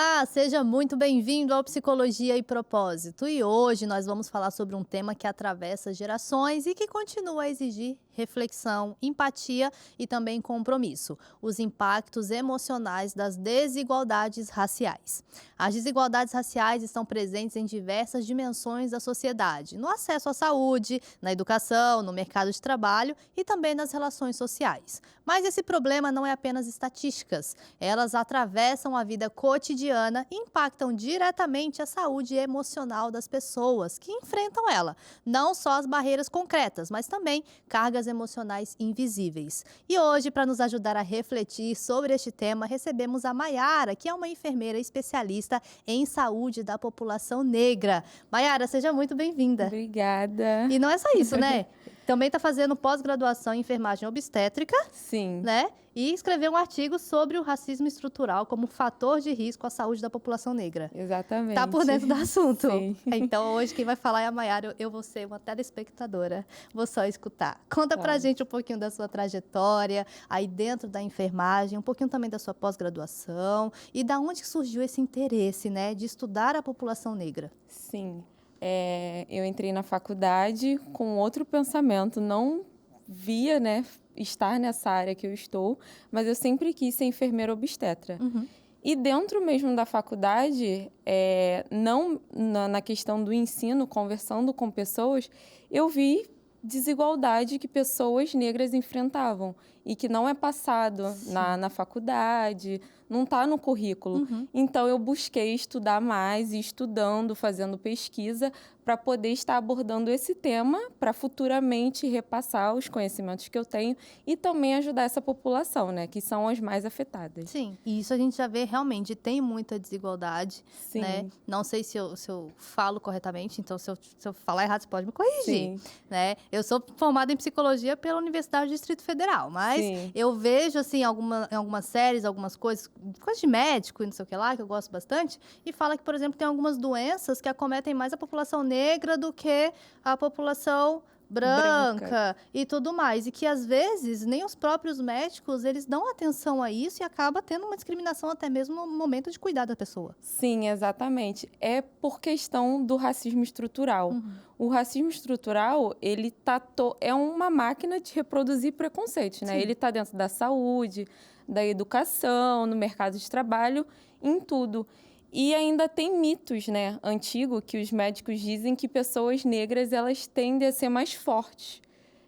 Olá, seja muito bem-vindo ao Psicologia e Propósito. E hoje nós vamos falar sobre um tema que atravessa gerações e que continua a exigir reflexão, empatia e também compromisso: os impactos emocionais das desigualdades raciais. As desigualdades raciais estão presentes em diversas dimensões da sociedade, no acesso à saúde, na educação, no mercado de trabalho e também nas relações sociais. Mas esse problema não é apenas estatísticas. Elas atravessam a vida cotidiana e impactam diretamente a saúde emocional das pessoas que enfrentam ela. Não só as barreiras concretas, mas também cargas emocionais invisíveis. E hoje, para nos ajudar a refletir sobre este tema, recebemos a Maiara, que é uma enfermeira especialista em saúde da população negra. Maiara, seja muito bem-vinda. Obrigada. E não é só isso, né? Também está fazendo pós-graduação em enfermagem obstétrica, Sim, né? E escreveu um artigo sobre o racismo estrutural como fator de risco à saúde da população negra. exatamente. Tá por dentro do assunto. Sim. Então, hoje quem vai falar é a Maiara. Eu vou ser uma telespectadora. Vou só escutar. Conta pra Tá. gente um pouquinho da sua trajetória aí dentro da enfermagem, um pouquinho também da sua pós-graduação e da onde surgiu esse interesse, né, de estudar a população negra. Sim. Eu entrei na faculdade com outro pensamento, não via, né, estar nessa área que eu estou, mas eu sempre quis ser enfermeira obstetra. Uhum. E dentro mesmo da faculdade, não na questão do ensino, conversando com pessoas, eu vi desigualdade que pessoas negras enfrentavam e que não é passado na faculdade, não está no currículo. Uhum. Então, eu busquei estudar mais e estudando, fazendo pesquisa para poder estar abordando esse tema para futuramente repassar os conhecimentos que eu tenho e também ajudar essa população, né, que são as mais afetadas. Sim, e isso a gente já vê realmente, tem muita desigualdade, Sim. né? Não sei se eu falo corretamente, então se eu falar errado, você pode me corrigir, Sim. né? Eu sou formada em psicologia pela Universidade do Distrito Federal, mas Sim. eu vejo, assim, em algumas séries, algumas coisas de médico e não sei o que lá, que eu gosto bastante, e fala que, por exemplo, tem algumas doenças que acometem mais a população negra do que a população branca e tudo mais, e que às vezes nem os próprios médicos eles dão atenção a isso e acaba tendo uma discriminação até mesmo no momento de cuidar da pessoa. Sim, exatamente. É por questão do racismo estrutural. O racismo estrutural, ele é uma máquina de reproduzir preconceitos, né? Sim. Ele está dentro da saúde, da educação, no mercado de trabalho, em tudo. E ainda tem mitos, né, antigos, que os médicos dizem que pessoas negras, elas tendem a ser mais fortes,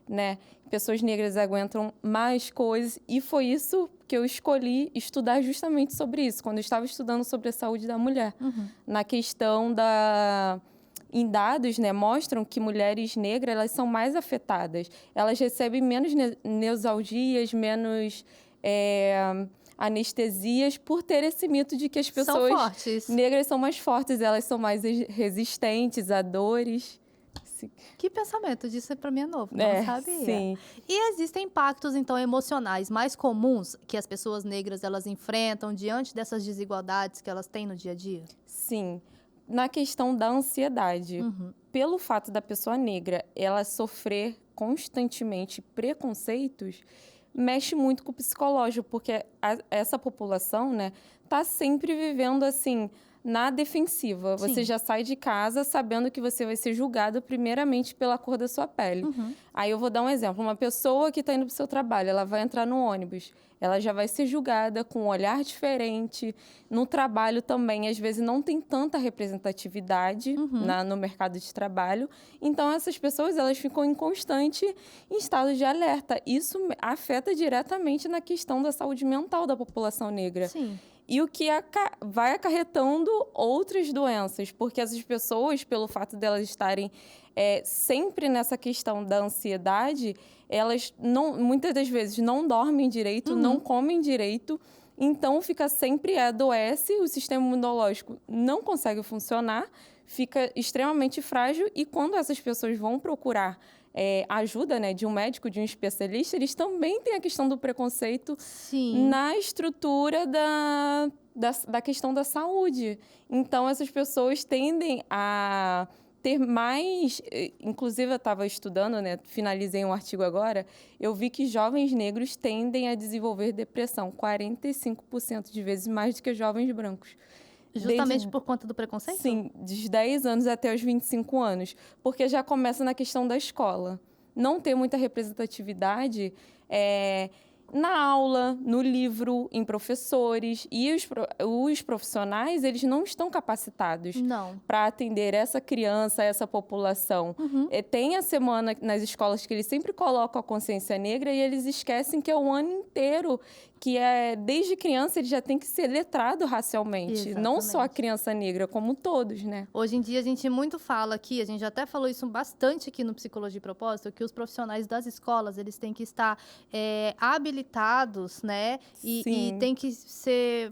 né? Pessoas negras aguentam mais coisas, e foi isso que eu escolhi estudar justamente sobre isso, quando eu estava estudando sobre a saúde da mulher. Na questão em dados, né, mostram que mulheres negras, elas são mais afetadas. Elas recebem menos neuralgias, menos anestesias, por ter esse mito de que as pessoas fortes. negras são mais fortes, elas são mais resistentes a dores. Que pensamento disso para mim é novo, não sabia. Sim. E existem impactos então emocionais mais comuns que as pessoas negras elas enfrentam diante dessas desigualdades que elas têm no dia a dia? Sim. Na questão da ansiedade, pelo fato da pessoa negra ela sofrer constantemente preconceitos, mexe muito com o psicológico, porque essa população, né, tá sempre vivendo assim, na defensiva. Sim. Você já sai de casa sabendo que você vai ser julgado primeiramente pela cor da sua pele. Aí eu vou dar um exemplo. Uma pessoa que está indo para o seu trabalho, ela vai entrar no ônibus, ela já vai ser julgada com um olhar diferente. No trabalho também, às vezes, não tem tanta representatividade no mercado de trabalho. Então, essas pessoas, elas ficam em estado de alerta. Isso afeta diretamente na questão da saúde mental da população negra. Sim. E o que vai acarretando outras doenças, porque essas pessoas, pelo fato delas estarem sempre nessa questão da ansiedade, elas muitas das vezes não dormem direito, não comem direito, então fica sempre adoece, o sistema imunológico não consegue funcionar, fica extremamente frágil, e quando essas pessoas vão procurar ajuda, né, de um médico, de um especialista, eles também têm a questão do preconceito. Sim. Na estrutura da questão da saúde. Então, essas pessoas tendem a ter mais... Inclusive, eu estava estudando, né, finalizei um artigo agora, eu vi que jovens negros tendem a desenvolver depressão 45% de vezes mais do que jovens brancos. Justamente por conta do preconceito? Sim, dos 10 anos até os 25 anos, porque já começa na questão da escola. Não ter muita representatividade na aula, no livro, em professores, e os profissionais, eles não estão capacitados Não. para atender essa criança, essa população. Tem a semana nas escolas que eles sempre colocam a consciência negra e eles esquecem que é o ano inteiro, que desde criança ele já tem que ser letrado racialmente. Não só a criança negra, como todos, né? Hoje em dia a gente muito fala aqui, a gente já até falou isso bastante aqui no Psicologia e Propósito, que os profissionais das escolas, eles têm que estar habilitados, né? E tem que ser,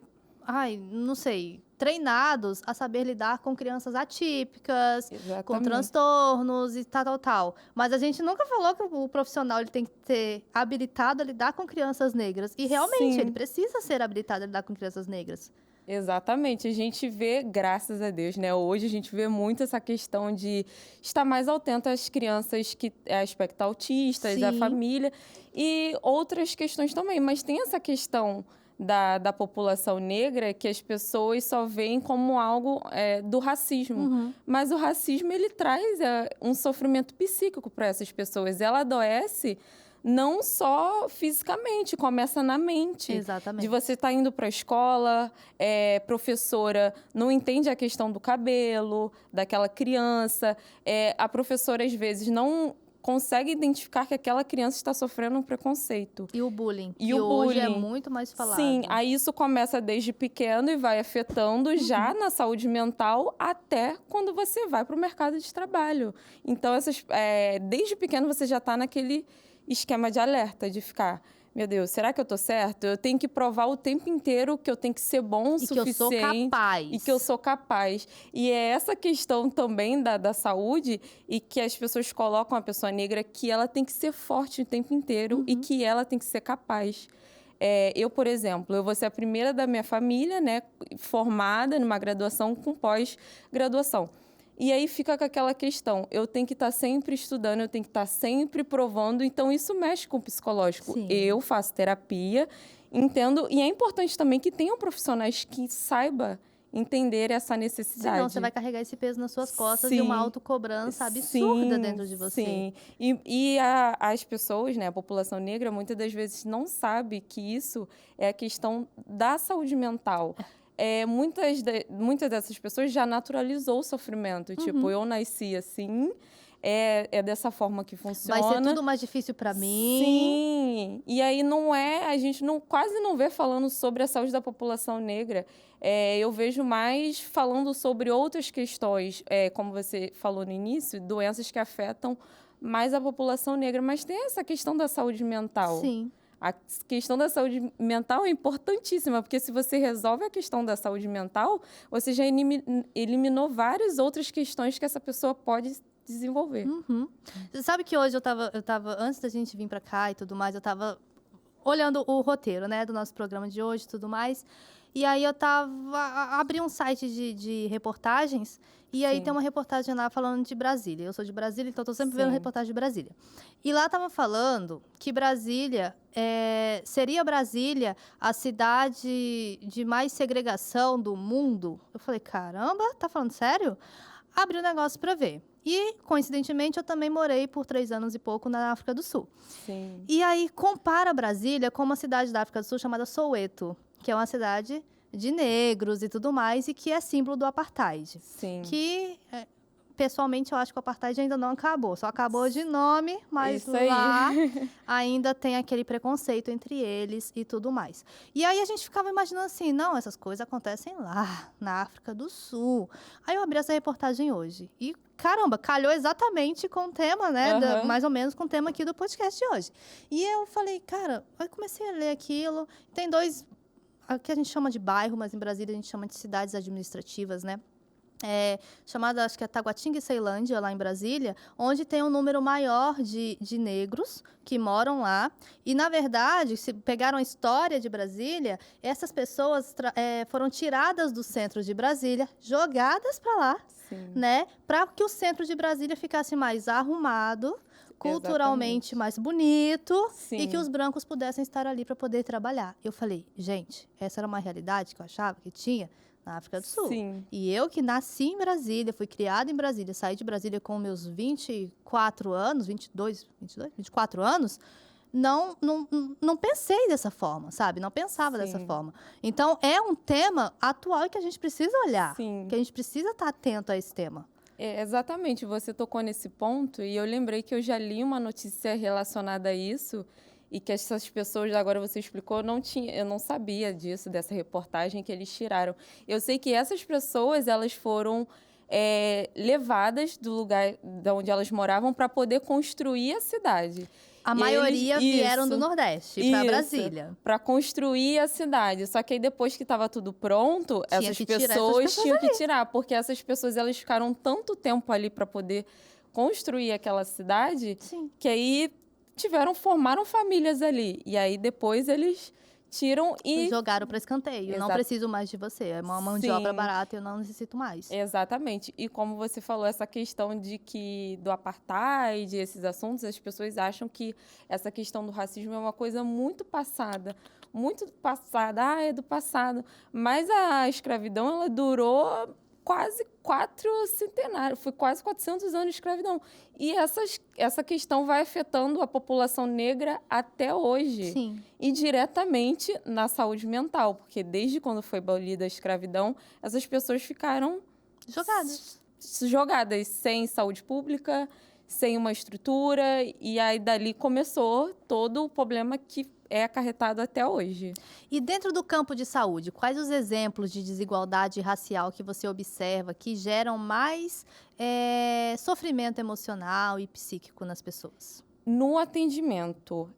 não sei, treinados a saber lidar com crianças atípicas, com transtornos e tal. Mas a gente nunca falou que o profissional ele tem que ser habilitado a lidar com crianças negras. E realmente, ele precisa ser habilitado a lidar com crianças negras. Exatamente. A gente vê, graças a Deus, né? Hoje a gente vê muito essa questão de estar mais atento às crianças que aspecto autistas, à família e outras questões também. Mas tem essa questão da população negra que as pessoas só veem como algo do racismo. Mas o racismo, ele traz um sofrimento psíquico para essas pessoas. Ela adoece não só fisicamente, começa na mente. Exatamente. De você estar indo para a escola, professora não entende a questão do cabelo, daquela criança. A professora, às vezes, não consegue identificar que aquela criança está sofrendo um preconceito. E o bullying. E o hoje bullying é muito mais falado. Sim, aí isso começa desde pequeno e vai afetando já na saúde mental até quando você vai para o mercado de trabalho. Então, desde pequeno você já está naquele esquema de alerta, de ficar, meu Deus, será que eu tô certo? Eu tenho que provar o tempo inteiro que eu tenho que ser bom o suficiente. Que eu sou capaz. E que eu sou capaz. E é essa questão também da saúde e que as pessoas colocam a pessoa negra que ela tem que ser forte o tempo inteiro e que ela tem que ser capaz. Eu, por exemplo, eu vou ser a primeira da minha família, né, formada numa graduação com pós-graduação. E aí fica com aquela questão, eu tenho que estar sempre estudando, eu tenho que estar sempre provando, então isso mexe com o psicológico. Sim. Eu faço terapia, entendo, e é importante também que tenham profissionais que saibam entender essa necessidade. Senão você vai carregar esse peso nas suas costas e uma autocobrança absurda dentro de você. Sim, as pessoas, né, a população negra, muitas das vezes não sabe que isso é a questão da saúde mental. Muitas dessas pessoas já naturalizou o sofrimento. Tipo, eu nasci assim, é dessa forma que funciona. Vai ser tudo mais difícil para mim. Sim. E aí a gente quase não vê falando sobre a saúde da população negra. Eu vejo mais falando sobre outras questões, como você falou no início, doenças que afetam mais a população negra. Mas tem essa questão da saúde mental. Sim. A questão da saúde mental é importantíssima, porque se você resolve a questão da saúde mental, você já eliminou várias outras questões que essa pessoa pode desenvolver. Você sabe que hoje eu tava, antes da gente vir para cá e tudo mais, eu tava olhando o roteiro, né, do nosso programa de hoje e tudo mais. E aí abri um site de reportagens, e aí tem uma reportagem lá falando de Brasília. Eu sou de Brasília, então estou sempre vendo reportagem de Brasília. E lá estava falando que Brasília, seria Brasília a cidade de mais segregação do mundo. Eu falei, caramba, tá falando sério? Abri o negócio para ver. E, coincidentemente, eu também morei por 3 anos e pouco na África do Sul. Sim. E aí compara Brasília com uma cidade da África do Sul chamada Soweto, que é uma cidade de negros e tudo mais, e que é símbolo do apartheid. Sim. Que, pessoalmente, eu acho que o apartheid ainda não acabou. Só acabou de nome, mas Isso aí. lá ainda tem aquele preconceito entre eles e tudo mais. E aí a gente ficava imaginando assim, não, essas coisas acontecem lá, na África do Sul. Aí eu abri essa reportagem hoje e, caramba, calhou exatamente com o tema, né? Mais ou menos com o tema aqui do podcast de hoje. E eu falei, cara, eu comecei a ler aquilo. Tem 2... que a gente chama de bairro, mas em Brasília a gente chama de cidades administrativas, né? Chamada, acho que é Taguatinga e Ceilândia, lá em Brasília, onde tem um número maior de negros que moram lá. E, na verdade, se pegaram a história de Brasília, essas pessoas foram tiradas do centro de Brasília, jogadas para lá, né? Para que o centro de Brasília ficasse mais arrumado, culturalmente mais bonito e que Sim, os brancos pudessem estar ali para poder trabalhar. Eu falei, gente, essa era uma realidade que eu achava que tinha na África do Sul. sim, E eu que nasci em Brasília, fui criada em Brasília, saí de Brasília com meus 24 anos, 24 anos, não pensei dessa forma, sabe? Não pensava dessa sim, forma. Então, é um tema atual que a gente precisa olhar, sim. que a gente precisa estar atento a esse tema. Exatamente, você tocou nesse ponto e eu lembrei que eu já li uma notícia relacionada a isso e que essas pessoas, agora você explicou, eu não sabia disso, dessa reportagem que eles tiraram. Eu sei que essas pessoas, elas foram levadas do lugar de onde elas moravam para poder construir a cidade. A E aí maioria vieram do Nordeste para isso, Brasília. para construir a cidade. Só que aí depois que estava tudo pronto, Tinha essas que tirar essas pessoas pessoas tinham que tirar, porque essas pessoas elas ficaram tanto tempo ali para poder construir aquela cidade, Sim. que aí formaram famílias ali. E aí depois eles tiram e Jogaram para escanteio. Não Exa- preciso mais de você. É uma mão de obra sim, barata, eu não necessito mais. exatamente. E como você falou, essa questão de que do apartheid, esses assuntos, as pessoas acham que essa questão do racismo é uma coisa muito passada. Muito passada, é do passado. Mas a escravidão, ela durou quase 4 centenários, foi quase 400 anos de escravidão. E essa questão vai afetando a população negra até hoje. Sim. E diretamente na saúde mental, porque desde quando foi abolida a escravidão, essas pessoas ficaram Jogadas. jogadas sem saúde pública, sem uma estrutura, e aí dali começou todo o problema que é acarretado até hoje. E dentro do campo de saúde, quais os exemplos de desigualdade racial que você observa que geram mais sofrimento emocional e psíquico nas pessoas? No atendimento,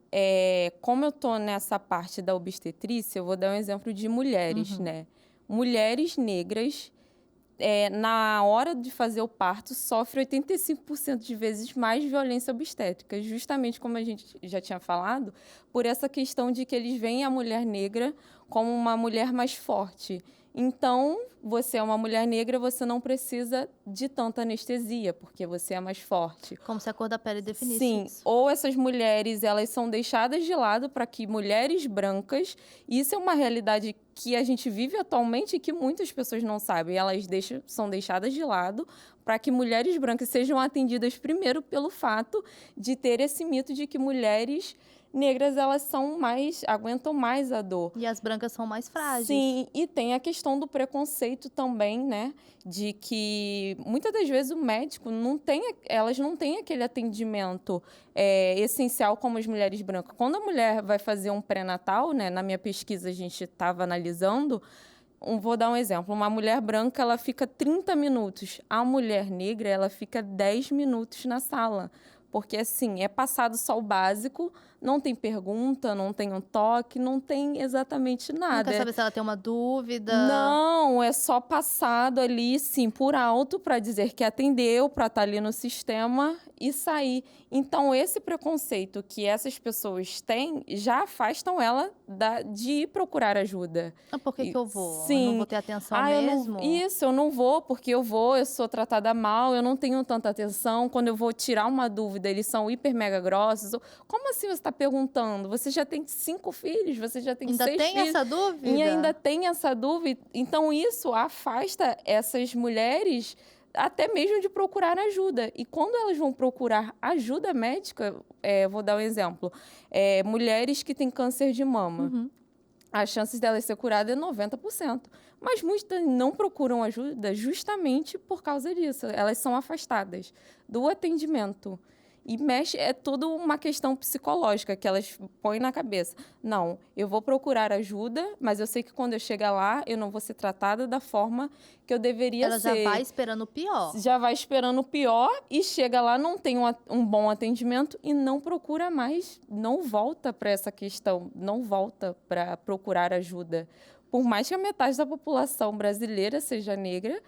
como eu estou nessa parte da obstetrícia, eu vou dar um exemplo de mulheres, né? Mulheres negras, na hora de fazer o parto, sofrem 85% de vezes mais violência obstétrica, justamente como a gente já tinha falado, por essa questão de que eles veem a mulher negra como uma mulher mais forte. Então, você é uma mulher negra, você não precisa de tanta anestesia, porque você é mais forte. Como se a cor da pele definisse Sim, isso. ou essas mulheres, elas são deixadas de lado para que mulheres brancas, e isso é uma realidade que a gente vive atualmente e que muitas pessoas não sabem, são deixadas de lado para que mulheres brancas sejam atendidas primeiro pelo fato de ter esse mito de que mulheres negras, elas aguentam mais a dor. E as brancas são mais frágeis. Sim, e tem a questão do preconceito também, né? De que muitas das vezes o médico elas não têm aquele atendimento essencial como as mulheres brancas. Quando a mulher vai fazer um pré-natal, né? Na minha pesquisa a gente estava analisando, vou dar um exemplo. Uma mulher branca, ela fica 30 minutos. A mulher negra, ela fica 10 minutos na sala. Porque, assim, é passado só o básico, não tem pergunta, não tem um toque, não tem exatamente Não nada. quer saber se ela tem uma dúvida. Não, é só passado ali, sim, por alto, para dizer que atendeu, para estar ali no sistema e sair. Então, esse preconceito que essas pessoas têm já afastam ela de ir procurar ajuda. Ah, por que eu vou? Eu Sim. não vou ter atenção Eu mesmo? eu não vou, porque eu sou tratada mal, eu não tenho tanta atenção. Quando eu vou tirar uma dúvida, eles são hiper mega grossos. Como assim você está perguntando? Você já tem 5 filhos, você já tem Ainda 6 tem filhos. essa dúvida? E ainda tem essa dúvida. Então, isso afasta essas mulheres até mesmo de procurar ajuda. E quando elas vão procurar ajuda médica, vou dar um exemplo, mulheres que têm câncer de mama. Uhum. As chances delas ser curadas é 90%. Mas muitas não procuram ajuda justamente por causa disso. Elas são afastadas do atendimento. E é tudo uma questão psicológica que elas põem na cabeça. Não, eu vou procurar ajuda, mas eu sei que quando eu chegar lá, eu não vou ser tratada da forma que eu deveria Ela ser. já vai esperando o pior. Já vai esperando o pior e chega lá, não tem um bom atendimento e não procura mais, não volta para essa questão, não volta para procurar ajuda. Por mais que a metade da população brasileira seja negra,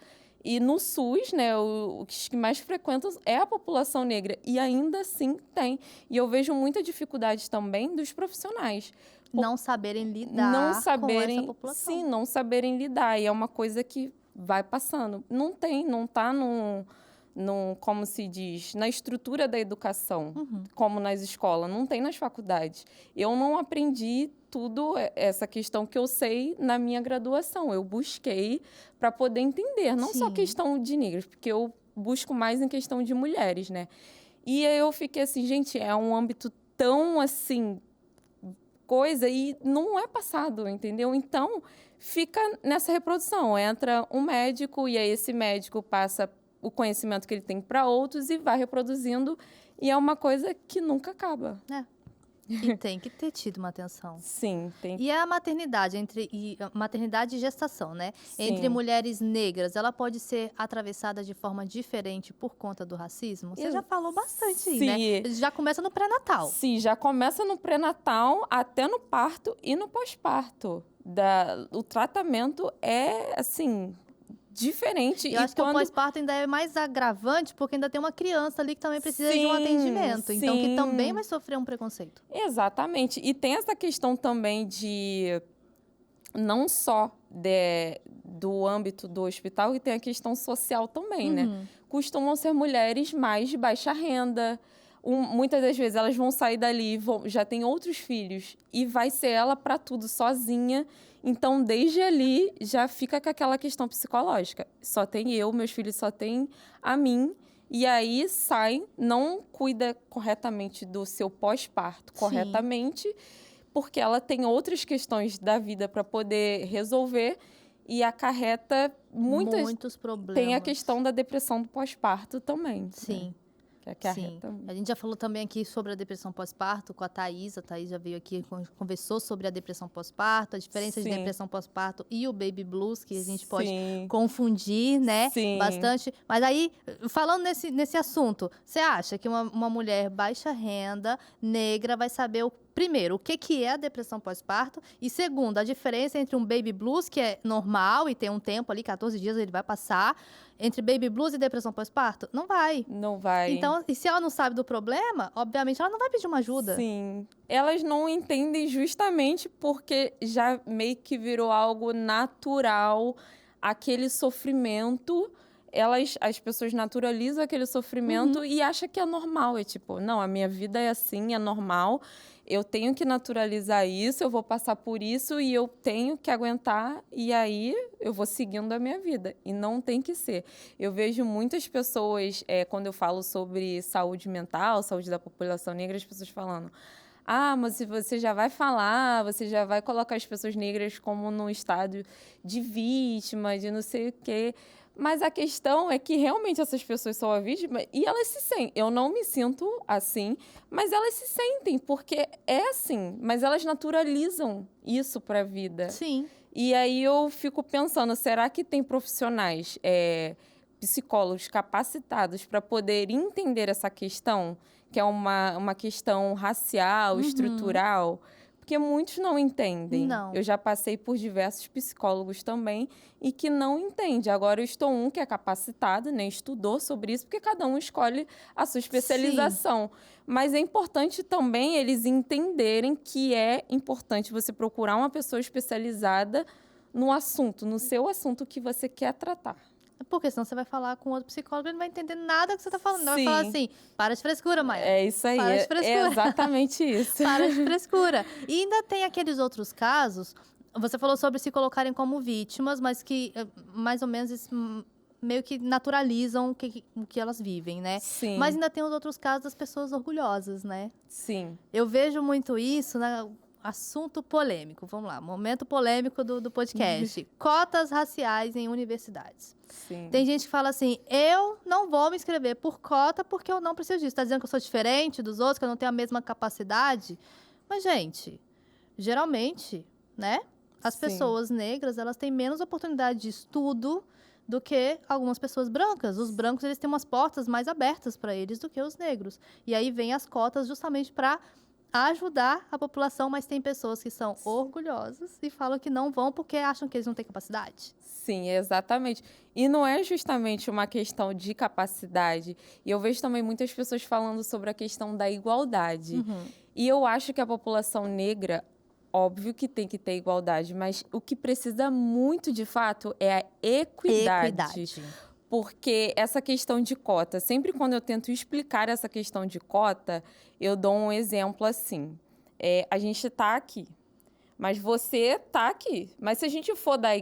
e no SUS, né, os que mais frequentam é a população negra, e ainda assim tem. E eu vejo muita dificuldade também dos profissionais. Não saberem lidar com essa população. Sim, não saberem lidar. E é uma coisa que vai passando. Não está como se diz, na estrutura da educação, Uhum. como nas escolas, não tem nas faculdades. Eu não aprendi tudo essa questão que eu sei na minha graduação. Eu busquei para poder entender, não só Sim. questão de negros, porque eu busco mais em questão de mulheres, né? E aí eu fiquei assim, gente, é um âmbito tão assim, coisa, e não é passado, entendeu? Então, fica nessa reprodução. Entra um médico e aí esse médico passa o conhecimento que ele tem para outros e vai reproduzindo. E é uma coisa que nunca acaba. E tem que ter tido uma atenção. Sim, tem. E a maternidade, maternidade e gestação, né? Entre Sim. mulheres negras, ela pode ser atravessada de forma diferente por conta do racismo? Você já falou bastante aí, né? Sim. Já começa no pré-natal. Sim, já começa no pré-natal até no parto e no pós-parto. O tratamento é, assim, diferente. Eu acho que o pós-parto ainda é mais agravante, porque ainda tem uma criança ali que também precisa de um Sim, atendimento. Então, que também sim. vai sofrer um preconceito. Exatamente. E tem essa questão também de não só do âmbito do hospital, e tem a questão social também, né? Uhum. Costumam ser mulheres mais de baixa renda. Muitas das vezes elas vão sair dali, já tem outros filhos, e vai ser ela para tudo sozinha. Então, desde ali, já fica com aquela questão psicológica. Só tem eu, meus filhos só têm a mim. E aí sai, não cuida corretamente do seu pós-parto, Sim. corretamente, porque ela tem outras questões da vida para poder resolver e acarreta Muitos problemas. Tem a questão da depressão do pós-parto também. Sim. Né? Que acarreta. Sim. A gente já falou também aqui sobre a depressão pós-parto com a Thaís. A Thaís já veio aqui e conversou sobre a depressão pós-parto, a diferença de Sim. depressão pós-parto e o baby blues, que a gente pode Sim. confundir, né? Sim. Bastante. Mas aí, falando nesse assunto, você acha que uma mulher baixa renda, negra, vai saber primeiro, o que é a depressão pós-parto? E segundo, a diferença entre um baby blues, que é normal e tem um tempo ali, 14 dias ele vai passar, entre baby blues e depressão pós-parto? Não vai. Não vai. Então, e se ela não sabe do problema, obviamente ela não vai pedir uma ajuda. Sim. Elas não entendem justamente porque já meio que virou algo natural, aquele sofrimento. As pessoas naturalizam aquele sofrimento e acham que é normal. É tipo, não, a minha vida é assim, é normal. Eu tenho que naturalizar isso, eu vou passar por isso e eu tenho que aguentar. E aí eu vou seguindo a minha vida. E não tem que ser. Eu vejo muitas pessoas, quando eu falo sobre saúde mental, saúde da população negra, as pessoas falando: ah, mas se você já vai falar, você já vai colocar as pessoas negras como num estado de vítima, de não sei o quê. Mas a questão é que realmente essas pessoas são a vítima e elas se sentem. Eu não me sinto assim, mas elas se sentem, porque é assim. Mas elas naturalizam isso para a vida. Sim. E aí eu fico pensando, será que tem profissionais, psicólogos capacitados para poder entender essa questão, que é uma questão racial, estrutural? Porque muitos não entendem. Não. Eu já passei por diversos psicólogos também e que não entendem. Agora eu estou que é capacitado, né? Estudou sobre isso, porque cada um escolhe a sua especialização. Sim. Mas é importante também eles entenderem que é importante você procurar uma pessoa especializada no assunto, no seu assunto que você quer tratar. Porque senão você vai falar com outro psicólogo e ele não vai entender nada que você está falando. Ele vai Sim. falar assim, para de frescura, Maia. É isso aí, para de frescura. É exatamente isso. Para de frescura. E ainda tem aqueles outros casos, você falou sobre se colocarem como vítimas, mas que mais ou menos meio que naturalizam o que elas vivem, né? Sim. Mas ainda tem os outros casos das pessoas orgulhosas, né? Sim. Eu vejo muito isso, né? Assunto polêmico, vamos lá, momento polêmico do podcast. Cotas raciais em universidades. Sim. Tem gente que fala assim, eu não vou me inscrever por cota porque eu não preciso disso. Tá dizendo que eu sou diferente dos outros, que eu não tenho a mesma capacidade? Mas, gente, geralmente, né? As pessoas negras, elas têm menos oportunidade de estudo do que algumas pessoas brancas. Os brancos, eles têm umas portas mais abertas para eles do que os negros. E aí vem as cotas justamente para ajudar a população, mas tem pessoas que são orgulhosas e falam que não vão porque acham que eles não têm capacidade. Sim, exatamente. E não é justamente uma questão de capacidade. E eu vejo também muitas pessoas falando sobre a questão da igualdade. E eu acho que a população negra, óbvio que tem que ter igualdade, mas o que precisa muito, de fato, é a equidade. Porque essa questão de cota, sempre quando eu tento explicar essa questão de cota, eu dou um exemplo assim. A gente está aqui, mas você está aqui. Mas se a gente for dar,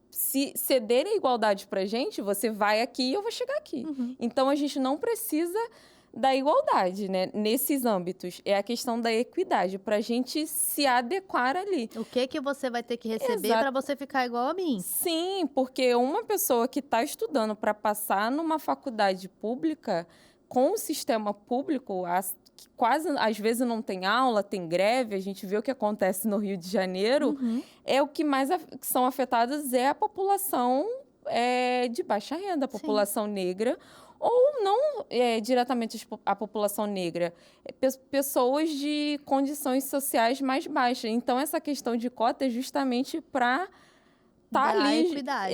se ceder a igualdade para a gente, você vai aqui e eu vou chegar aqui. Então, a gente não precisa da igualdade, né? Nesses âmbitos. É a questão da equidade, para a gente se adequar ali. O que você vai ter que receber para você ficar igual a mim? Sim, porque uma pessoa que está estudando para passar numa faculdade pública, com o sistema público, que quase às vezes não tem aula, tem greve, a gente vê o que acontece no Rio de Janeiro, o que mais que são afetadas é a população de baixa renda, a população negra, ou não diretamente a população negra, pessoas de condições sociais mais baixas. Então, essa questão de cota é justamente para ali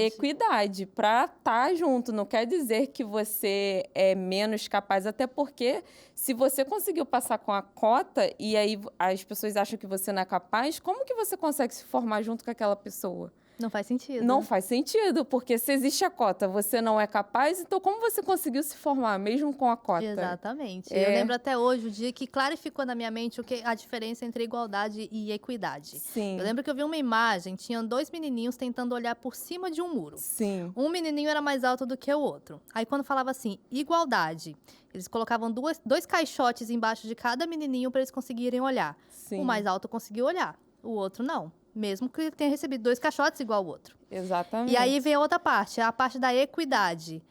equidade, para estar junto. Não quer dizer que você é menos capaz, até porque se você conseguiu passar com a cota e aí as pessoas acham que você não é capaz, como que você consegue se formar junto com aquela pessoa? Não faz sentido. Não faz sentido, porque se existe a cota, você não é capaz, então como você conseguiu se formar, mesmo com a cota? Exatamente. Eu lembro até hoje o dia que clarificou na minha mente a diferença entre igualdade e equidade. Sim. Eu lembro que eu vi uma imagem, tinham 2 menininhos tentando olhar por cima de um muro. Sim. Um menininho era mais alto do que o outro. Aí quando falava assim, igualdade, eles colocavam dois caixotes embaixo de cada menininho para eles conseguirem olhar. Sim. O mais alto conseguiu olhar, o outro não. Mesmo que tenha recebido 2 caixotes igual ao outro. Exatamente. E aí vem a outra parte, a parte da equidade.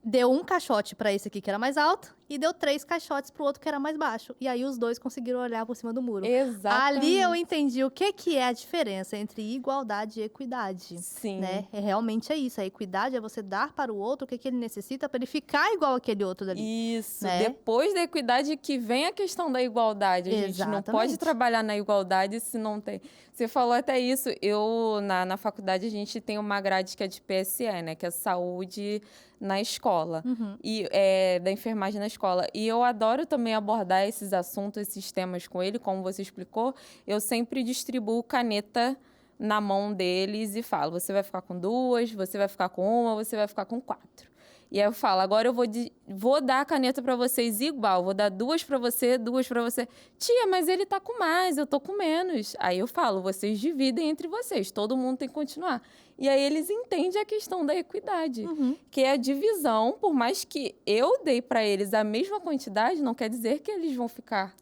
Deu um caixote para esse aqui que era mais alto e deu 3 caixotes para o outro que era mais baixo. E aí os dois conseguiram olhar por cima do muro. Exatamente. Ali eu entendi o que é a diferença entre igualdade e equidade. Sim. Né? Realmente é isso. A equidade é você dar para o outro o que ele necessita para ele ficar igual aquele outro dali. Isso. Né? Depois da equidade que vem a questão da igualdade. A gente não pode trabalhar na igualdade se não tem. Você falou até isso. Na faculdade, a gente tem uma grade que é de PSE, né? Que é saúde na escola. E da enfermagem na escola. E eu adoro também abordar esses assuntos, esses temas com ele, como você explicou. Eu sempre distribuo caneta na mão deles e falo, você vai ficar com 2, você vai ficar com 1, você vai ficar com 4. E aí eu falo, agora eu vou dar a caneta para vocês igual, vou dar 2 para você, 2 para você. Tia, mas ele tá com mais, eu tô com menos. Aí eu falo, vocês dividem entre vocês, todo mundo tem que continuar. E aí eles entendem a questão da equidade, que é a divisão, por mais que eu dei para eles a mesma quantidade, não quer dizer que eles vão ficar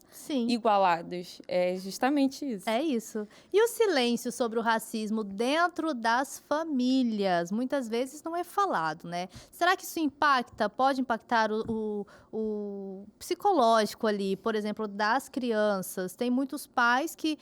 igualados. É justamente isso. É isso. E o silêncio sobre o racismo dentro das famílias? Muitas vezes não é falado, né? Será que isso pode impactar o psicológico ali, por exemplo, das crianças? Tem muitos pais que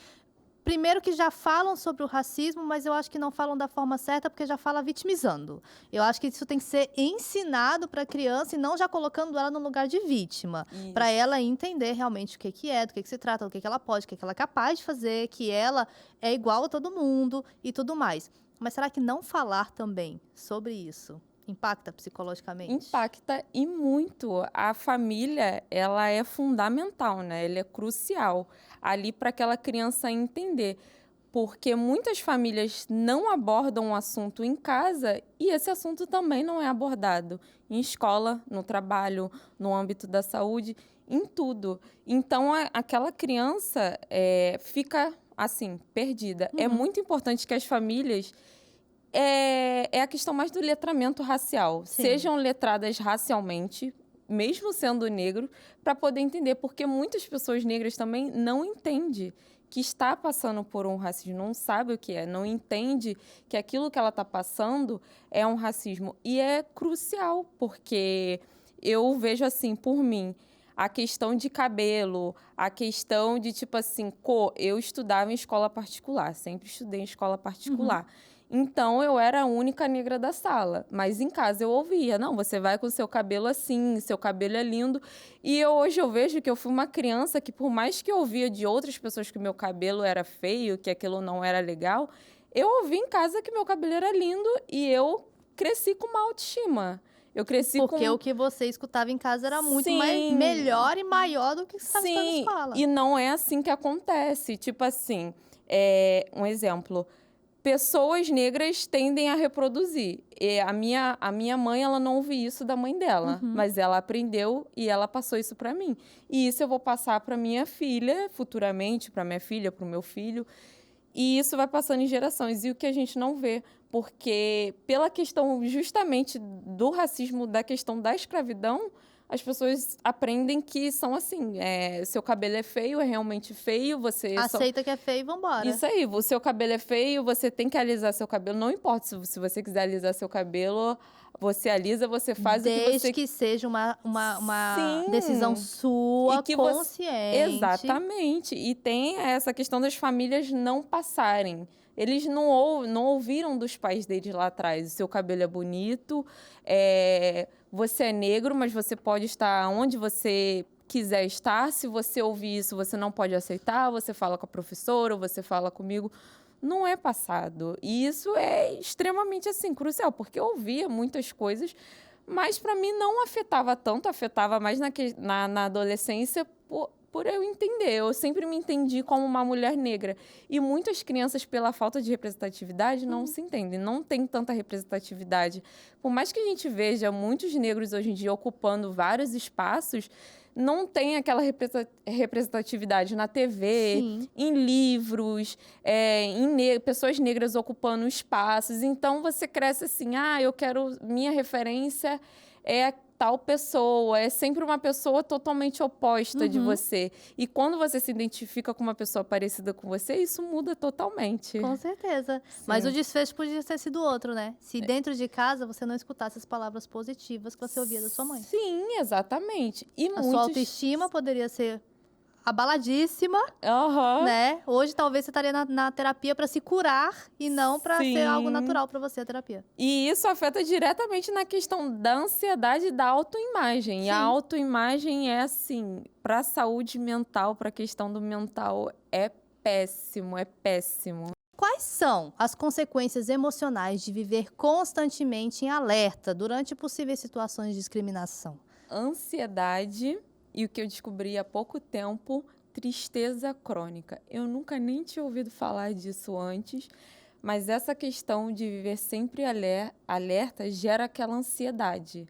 primeiro que já falam sobre o racismo, mas eu acho que não falam da forma certa, porque já fala vitimizando. Eu acho que isso tem que ser ensinado para a criança e não já colocando ela no lugar de vítima. Para ela entender realmente o que é, do que se trata, o que ela pode, o que ela é capaz de fazer, que ela é igual a todo mundo e tudo mais. Mas será que não falar também sobre isso impacta psicologicamente? Impacta e muito. A família, ela é fundamental, né? Ela é crucial ali para aquela criança entender. Porque muitas famílias não abordam o assunto em casa e esse assunto também não é abordado em escola, no trabalho, no âmbito da saúde, em tudo. Então, aquela criança fica, assim, perdida. É muito importante que as famílias... É a questão mais do letramento racial. Sejam letradas racialmente, mesmo sendo negro, para poder entender. Porque muitas pessoas negras também não entendem que está passando por um racismo, não sabe o que é, não entende que aquilo que ela está passando é um racismo. E é crucial, porque eu vejo assim, por mim, a questão de cabelo, a questão de, tipo assim, cor. Eu estudava em escola particular, sempre estudei em escola particular. Então, eu era a única negra da sala. Mas em casa eu ouvia, não, você vai com seu cabelo assim, seu cabelo é lindo. E hoje eu vejo que eu fui uma criança que, por mais que eu ouvia de outras pessoas que meu cabelo era feio, que aquilo não era legal, eu ouvi em casa que meu cabelo era lindo e eu cresci com uma autoestima. Eu cresci Porque o que você escutava em casa era muito melhor e maior do que você estava escutando na escola. E não é assim que acontece. Tipo assim, um exemplo... pessoas negras tendem a reproduzir. E a minha mãe, ela não ouviu isso da mãe dela, mas ela aprendeu e ela passou isso para mim. E isso eu vou passar para minha filha, futuramente, para minha filha, para o meu filho. E isso vai passando em gerações. E o que a gente não vê, porque pela questão justamente do racismo, da questão da escravidão, as pessoas aprendem que são assim, seu cabelo é feio, é realmente feio, você Aceita que é feio e vambora. isso aí, o seu cabelo é feio, você tem que alisar seu cabelo. Não importa se você quiser alisar seu cabelo, você alisa, você faz o que Desde você... que seja uma Sim. decisão sua, E que consciente. Exatamente. E tem essa questão das famílias não passarem. Eles não ouviram dos pais deles lá atrás. O seu cabelo é bonito, você é negro, mas você pode estar onde você quiser estar. Se você ouvir isso, você não pode aceitar. Você fala com a professora, ou você fala comigo. Não é passado. E isso é extremamente assim, crucial, porque eu ouvia muitas coisas, mas para mim não afetava tanto, afetava mais na adolescência por eu entender. Eu sempre me entendi como uma mulher negra. E muitas crianças, pela falta de representatividade, não se entendem, não tem tanta representatividade. Por mais que a gente veja muitos negros hoje em dia ocupando vários espaços, não tem aquela representatividade na TV, Sim. em livros, pessoas negras ocupando espaços. Então, você cresce assim, minha referência é tal pessoa, é sempre uma pessoa totalmente oposta de você. E quando você se identifica com uma pessoa parecida com você, isso muda totalmente. Com certeza. Mas o desfecho podia ter sido outro, né? Se dentro de casa você não escutasse as palavras positivas que você ouvia da sua mãe. Sim, exatamente. E A sua autoestima poderia ser abaladíssima, né? Hoje talvez você estaria na terapia para se curar e não para ser algo natural para você a terapia. E isso afeta diretamente na questão da ansiedade e da autoimagem. E a autoimagem é assim, para a saúde mental, para a questão do mental, é péssimo, é péssimo. Quais são as consequências emocionais de viver constantemente em alerta durante possíveis situações de discriminação? Ansiedade e o que eu descobri há pouco tempo, tristeza crônica. Eu nunca nem tinha ouvido falar disso antes, mas essa questão de viver sempre alerta gera aquela ansiedade.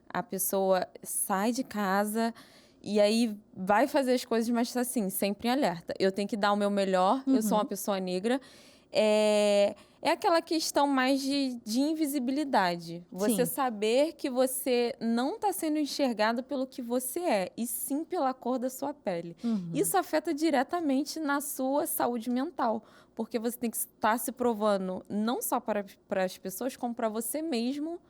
A pessoa sai de casa e aí vai fazer as coisas, mas assim, sempre em alerta. Eu tenho que dar o meu melhor, eu sou uma pessoa negra. É aquela questão mais de invisibilidade. Você saber que você não está sendo enxergado pelo que você é, e sim pela cor da sua pele. Isso afeta diretamente na sua saúde mental, porque você tem que estar se provando não só para as pessoas, como para você mesmo.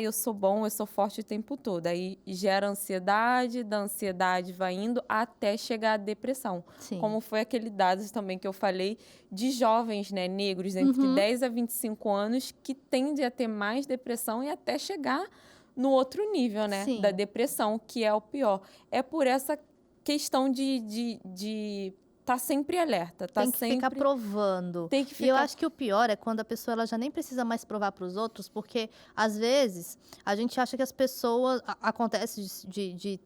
Eu sou bom, eu sou forte o tempo todo. Aí gera ansiedade, da ansiedade vai indo até chegar à depressão. Como foi aquele dado também que eu falei de jovens, né, negros entre 10 a 25 anos que tendem a ter mais depressão e até chegar no outro nível, né, da depressão, que é o pior. É por essa questão de tá sempre alerta, tem que ficar provando. Tem que E ficar... eu acho que o pior é quando a pessoa ela já nem precisa mais provar para os outros, porque às vezes a gente acha que as pessoas acontece de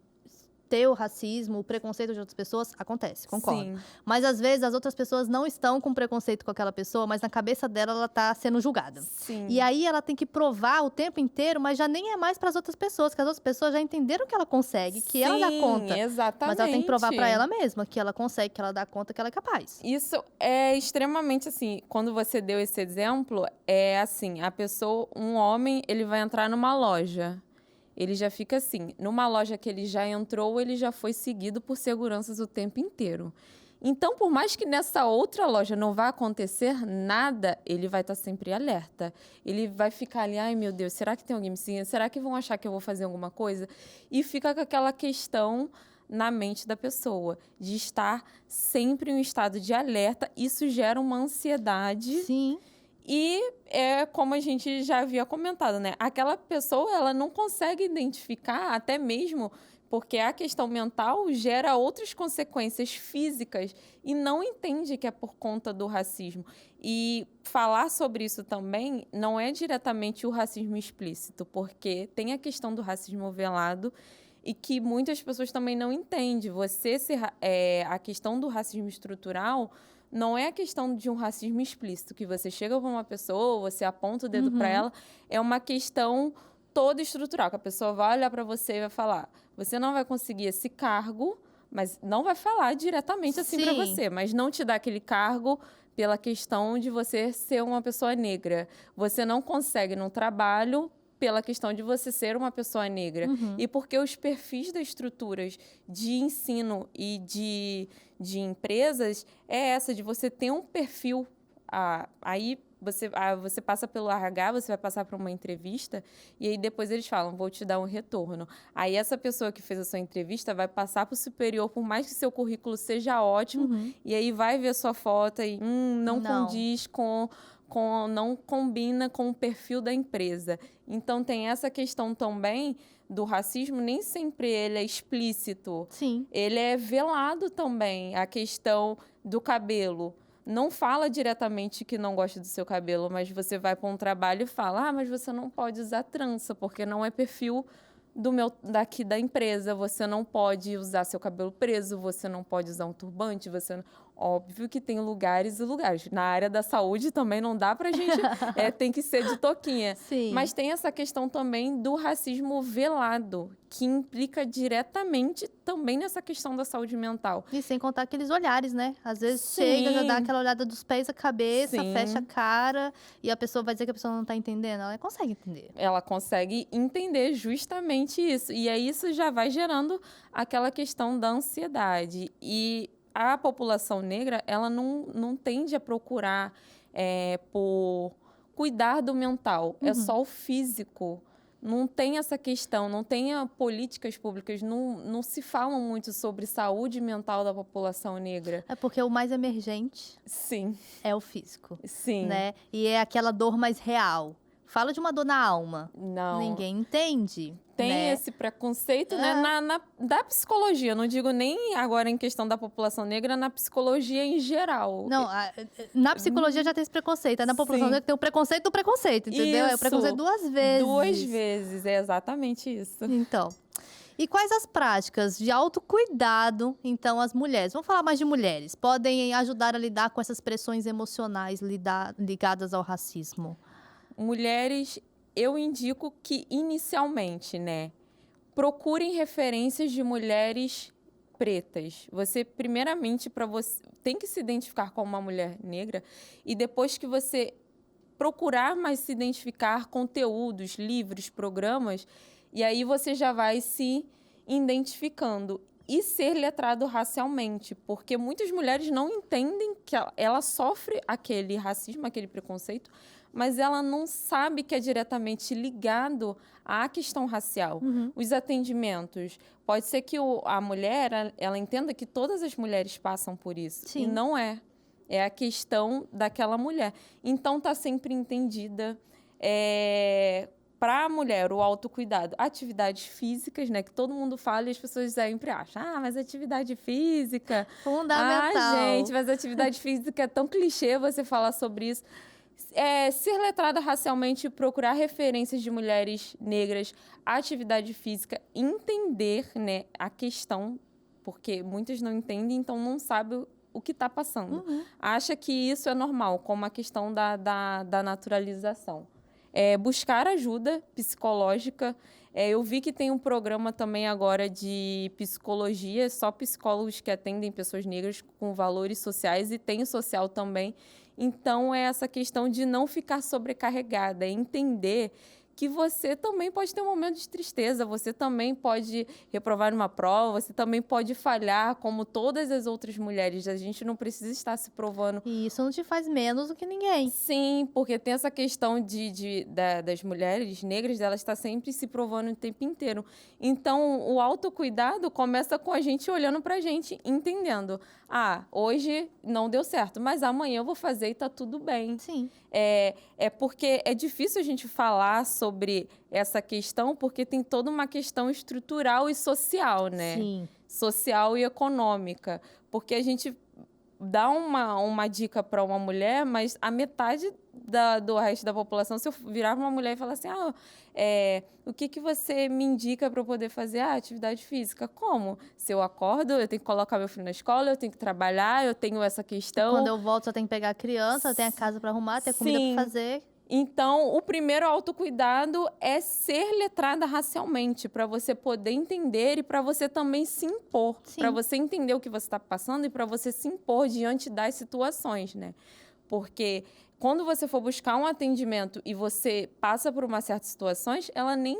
ter o racismo, o preconceito de outras pessoas, acontece, concordo. Sim. Mas às vezes as outras pessoas não estão com preconceito com aquela pessoa, mas na cabeça dela ela tá sendo julgada. Sim. E aí ela tem que provar o tempo inteiro, mas já nem é mais para as outras pessoas, que as outras pessoas já entenderam que ela consegue, que ela dá conta. Exatamente. Mas ela tem que provar para ela mesma que ela consegue, que ela dá conta, que ela é capaz. Isso é extremamente assim, quando você deu esse exemplo, é assim, a pessoa, um homem, ele vai entrar numa loja. Ele já fica assim, numa loja que ele já entrou, ele já foi seguido por seguranças o tempo inteiro. Então, por mais que nessa outra loja não vá acontecer nada, ele vai estar sempre alerta. Ele vai ficar ali, ai meu Deus, será que tem alguém me seguindo? Será que vão achar que eu vou fazer alguma coisa? E fica com aquela questão na mente da pessoa, de estar sempre em um estado de alerta. Isso gera uma ansiedade. Sim. E é como a gente já havia comentado, né? Aquela pessoa, ela não consegue identificar, até mesmo porque a questão mental gera outras consequências físicas e não entende que é por conta do racismo. E falar sobre isso também não é diretamente o racismo explícito, porque tem a questão do racismo velado e que muitas pessoas também não entendem. A questão do racismo estrutural não é a questão de um racismo explícito, que você chega para uma pessoa, você aponta o dedo para ela, é uma questão toda estrutural, que a pessoa vai olhar para você e vai falar, você não vai conseguir esse cargo, mas não vai falar diretamente assim para Sim. você, mas não te dá aquele cargo pela questão de você ser uma pessoa negra. Você não consegue no trabalho pela questão de você ser uma pessoa negra. E porque os perfis das estruturas de ensino e de empresas é essa, de você ter um perfil. Aí você passa pelo RH, você vai passar para uma entrevista, e aí depois eles falam, vou te dar um retorno. Aí essa pessoa que fez a sua entrevista vai passar para o superior, por mais que seu currículo seja ótimo, e aí vai ver sua foto e não condiz não combina com o perfil da empresa. Então, tem essa questão também do racismo, nem sempre ele é explícito. Sim. Ele é velado também. A questão do cabelo. Não fala diretamente que não gosta do seu cabelo, mas você vai para um trabalho e fala, mas você não pode usar trança, porque não é perfil daqui da empresa. Você não pode usar seu cabelo preso, você não pode usar um turbante, Óbvio que tem lugares e lugares. Na área da saúde também não dá pra gente... tem que ser de touquinha. Sim. Mas tem essa questão também do racismo velado, que implica diretamente também nessa questão da saúde mental. E sem contar aqueles olhares, né? Às vezes Sim. chega, já dá aquela olhada dos pés à cabeça, Sim. fecha a cara, e a pessoa vai dizer que a pessoa não tá entendendo. Ela consegue entender. Ela consegue entender justamente isso. E aí isso já vai gerando aquela questão da ansiedade. E a população negra, ela não tende a procurar por cuidar do mental. É só o físico. Não tem essa questão, não tem políticas públicas, não se falam muito sobre saúde mental da população negra. É porque o mais emergente Sim. é o físico. Sim. Né? E é aquela dor mais real. Fala de uma dor na alma. Não. Ninguém entende. Tem né? esse preconceito, né? Da psicologia. Não digo nem agora em questão da população negra, na psicologia em geral. Não, na psicologia já tem esse preconceito. Na população Sim. negra tem o preconceito do preconceito, entendeu? É o Isso. preconceito duas vezes. 2 vezes, é exatamente isso. Então, e quais as práticas de autocuidado, então, as mulheres, vamos falar mais de mulheres, podem ajudar a lidar com essas pressões emocionais ligadas ao racismo? Mulheres, eu indico que inicialmente, né, procurem referências de mulheres pretas. Você, primeiramente, você tem que se identificar como uma mulher negra, e depois que você procurar mais se identificar, conteúdos, livros, programas, e aí você já vai se identificando. E ser letrado racialmente, porque muitas mulheres não entendem que ela sofre aquele racismo, aquele preconceito, mas ela não sabe que é diretamente ligado à questão racial. Os atendimentos, pode ser que a mulher, ela entenda que todas as mulheres passam por isso. Sim. E não é. É a questão daquela mulher. Então, está sempre entendida. Para a mulher, o autocuidado, atividades físicas, né? Que todo mundo fala e as pessoas sempre acham, mas atividade física... Fundamental. Gente, mas atividade física é tão clichê você falar sobre isso. Ser letrada racialmente, procurar referências de mulheres negras, atividade física, entender, né, a questão, porque muitas não entendem, então não sabem o que está passando. Acha que isso é normal, como a questão da naturalização. Buscar ajuda psicológica. Eu vi que tem um programa também agora de psicologia, só psicólogos que atendem pessoas negras com valores sociais, e tem o social também. Então, é essa questão de não ficar sobrecarregada, entender que você também pode ter um momento de tristeza, você também pode reprovar uma prova, você também pode falhar, como todas as outras mulheres. A gente não precisa estar se provando. E isso não te faz menos do que ninguém. Sim, porque tem essa questão das mulheres negras, delas estar sempre se provando o tempo inteiro. Então, o autocuidado começa com a gente olhando pra gente, entendendo. Hoje não deu certo, mas amanhã eu vou fazer e tá tudo bem. Sim. Porque é difícil a gente falar sobre essa questão, porque tem toda uma questão estrutural e social, né? Sim. Social e econômica. Porque a gente dá uma dica para uma mulher, mas a metade do resto da população, se eu virar pra uma mulher e falar assim, o que que você me indica para eu poder fazer? Atividade física. Como? Se eu acordo, eu tenho que colocar meu filho na escola, eu tenho que trabalhar, eu tenho essa questão. Quando eu volto, eu tenho que pegar a criança, tem a casa para arrumar, tem a comida Sim. para fazer. Então, o primeiro autocuidado é ser letrada racialmente, para você poder entender e para você também se impor. Sim. Para você entender o que você está passando e para você se impor diante das situações, né? Porque quando você for buscar um atendimento e você passa por uma certa situações, ela nem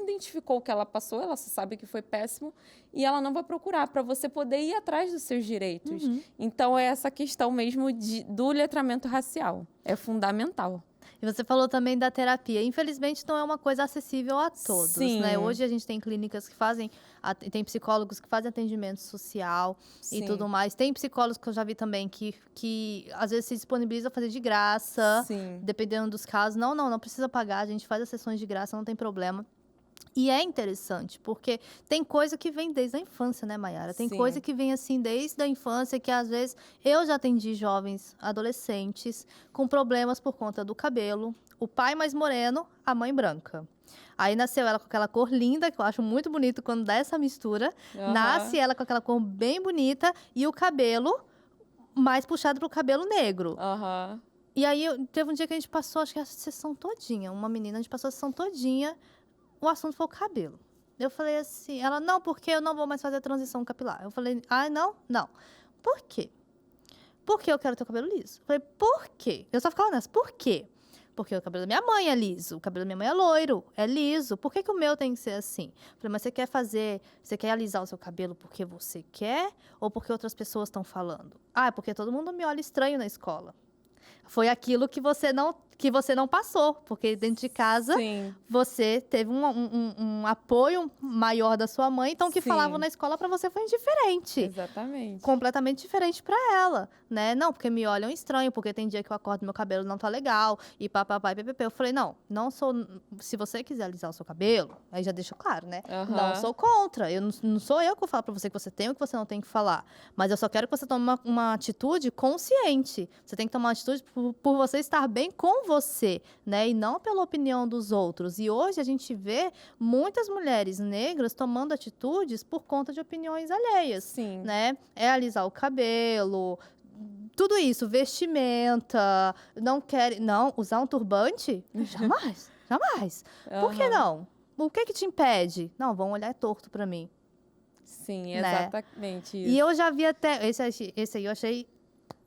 identificou o que ela passou, ela só sabe que foi péssimo e ela não vai procurar para você poder ir atrás dos seus direitos. Então, é essa questão mesmo do letramento racial. É fundamental. E você falou também da terapia. Infelizmente, não é uma coisa acessível a todos, Sim. né? Hoje a gente tem clínicas que fazem, tem psicólogos que fazem atendimento social e Sim. tudo mais. Tem psicólogos que eu já vi também que às vezes se disponibilizam a fazer de graça, Sim. dependendo dos casos. Não precisa pagar, a gente faz as sessões de graça, não tem problema. E é interessante, porque tem coisa que vem desde a infância, né, Mayara? Tem Sim. coisa que vem assim desde a infância, que às vezes eu já atendi jovens, adolescentes, com problemas por conta do cabelo. O pai mais moreno, a mãe branca. Aí nasceu ela com aquela cor linda, que eu acho muito bonito quando dá essa mistura. Nasce ela com aquela cor bem bonita e o cabelo mais puxado pro cabelo negro. E aí teve um dia que a gente passou, acho que a sessão todinha, uma menina, a gente passou a sessão todinha. O assunto foi o cabelo. Eu falei assim, ela, não, porque eu não vou mais fazer a transição capilar. Eu falei, não. Por quê? Porque eu quero ter o cabelo liso. Eu falei, por quê? Eu só ficava nessa, por quê? Porque o cabelo da minha mãe é liso, o cabelo da minha mãe é loiro, é liso. Por que o meu tem que ser assim? Eu falei, mas você quer alisar o seu cabelo porque você quer ou porque outras pessoas estão falando? É porque todo mundo me olha estranho na escola. Foi aquilo que você não passou, porque dentro de casa Sim. você teve um apoio maior da sua mãe, então o que Sim. falavam na escola para você foi indiferente. Exatamente. Completamente diferente para ela, né? Não, porque me olham estranho, porque tem dia que eu acordo e meu cabelo não tá legal, e papapá e ppp. Eu falei, não sou... Se você quiser alisar o seu cabelo, aí já deixo claro, né? Não sou contra, não sou eu que vou falar para você que você tem ou que você não tem que falar, mas eu só quero que você tome uma atitude consciente. Você tem que tomar uma atitude por você estar bem com você, né? E não pela opinião dos outros. E hoje a gente vê muitas mulheres negras tomando atitudes por conta de opiniões alheias. Sim. Né? É alisar o cabelo, tudo isso, vestimenta, não usar um turbante? Jamais. Por que não? O que te impede? Não, vão olhar torto pra mim. Sim, né? Exatamente isso. E eu já vi até, esse aí eu achei